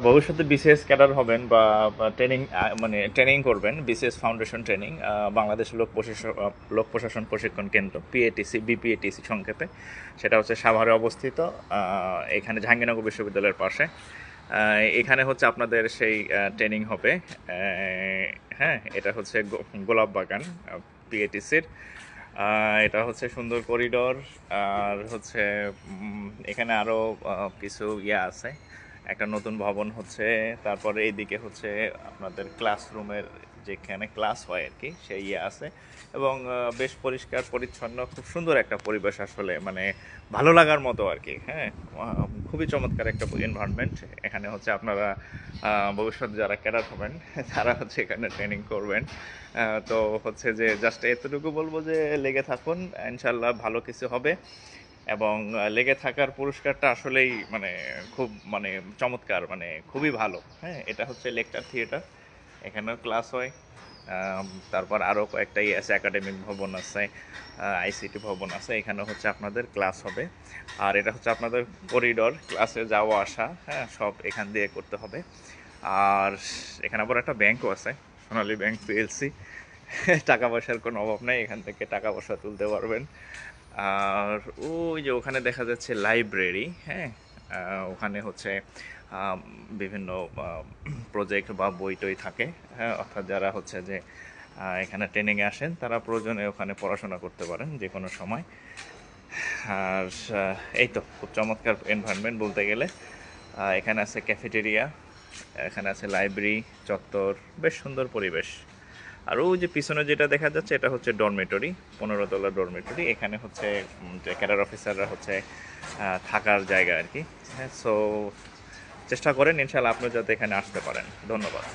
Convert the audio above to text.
ভবিষ্যতে BCS cadre হবেন বা ট্রেনিং মানে ট্রেনিং করবেন, বিসিএস ফাউন্ডেশন ট্রেনিং, বাংলাদেশ লোক প্রশাসন প্রশিক্ষণ কেন্দ্র, পিএটিসি, বিপিএটিসি সংক্ষেপে। সেটা হচ্ছে সাভারে অবস্থিত, এখানে জাহাঙ্গীরনগর বিশ্ববিদ্যালয়ের পাশে। এখানে হচ্ছে আপনাদের সেই ট্রেনিং হবে। হ্যাঁ, এটা হচ্ছে গোলাপ বাগান পিএটিসির। এটা হচ্ছে সুন্দর করিডোর। আর হচ্ছে এখানে আরও কিছু আছে, একটা নতুন ভবন হচ্ছে। তারপরে এইদিকে হচ্ছে আপনাদের ক্লাসরুমের যেখানে ক্লাস হয় আর কি, সেই আছে। এবং বেশ পরিষ্কার পরিচ্ছন্ন, খুব সুন্দর একটা পরিবেশ, আসলে মানে ভালো লাগার মতো আর কি। হ্যাঁ, খুবই চমৎকার একটা এনভায়রনমেন্ট। এখানে হচ্ছে আপনারা ভবিষ্যতে যারা ক্যাডার হবেন তারা হচ্ছে এখানে ট্রেনিং করবেন। তো হচ্ছে যে জাস্ট এতটুকু বলবো যে লেগে থাকুন, ইনশাল্লাহ ভালো কিছু হবে। এবং লেগে থাকার পুরস্কারটা আসলেই মানে খুব মানে চমৎকার, মানে খুবই ভালো। হ্যাঁ, এটা হচ্ছে লেকচার থিয়েটার, এখানেও ক্লাস হয়। তারপর আরও কয়েকটা আছে, একাডেমিক ভবন আছে, আইসিটি ভবন আছে, এখানে হচ্ছে আপনাদের ক্লাস হবে। আর এটা হচ্ছে আপনাদের করিডোর, ক্লাসে যাওয়া আসা, হ্যাঁ, সব এখান দিয়ে করতে হবে। আর এখানে আবার একটা ব্যাংকও আছে, সোনালী ব্যাংক পিএলসি। টাকা পয়সার কোনো অভাব নেই, এখান থেকে টাকা পয়সা তুলতে পারবেন। আর ওই যে ওখানে দেখা যাচ্ছে লাইব্রেরি। হ্যাঁ, ওখানে হচ্ছে বিভিন্ন প্রজেক্ট বা বই টই থাকে। হ্যাঁ, অর্থাৎ যারা হচ্ছে যে এখানে ট্রেনিংয়ে আসেন তারা প্রয়োজনে ওখানে পড়াশোনা করতে পারেন যে কোনো সময়। আর এই তো খুব চমৎকার এনভায়রনমেন্ট বলতে গেলে। এখানে আছে ক্যাফেটেরিয়া, এখানে আছে লাইব্রেরি চত্বর, বেশ সুন্দর পরিবেশ। আর ওই যে পিছনে যেটা দেখা যাচ্ছে এটা হচ্ছে ডরমেটরি, 15 তলা ডরমেটরি। এখানে হচ্ছে যে ক্যাডার অফিসাররা হচ্ছে থাকার জায়গা আর কি। হ্যাঁ, সো চেষ্টা করেন ইনশাল্লাহ আপনি যাতে এখানে আসতে পারেন। ধন্যবাদ।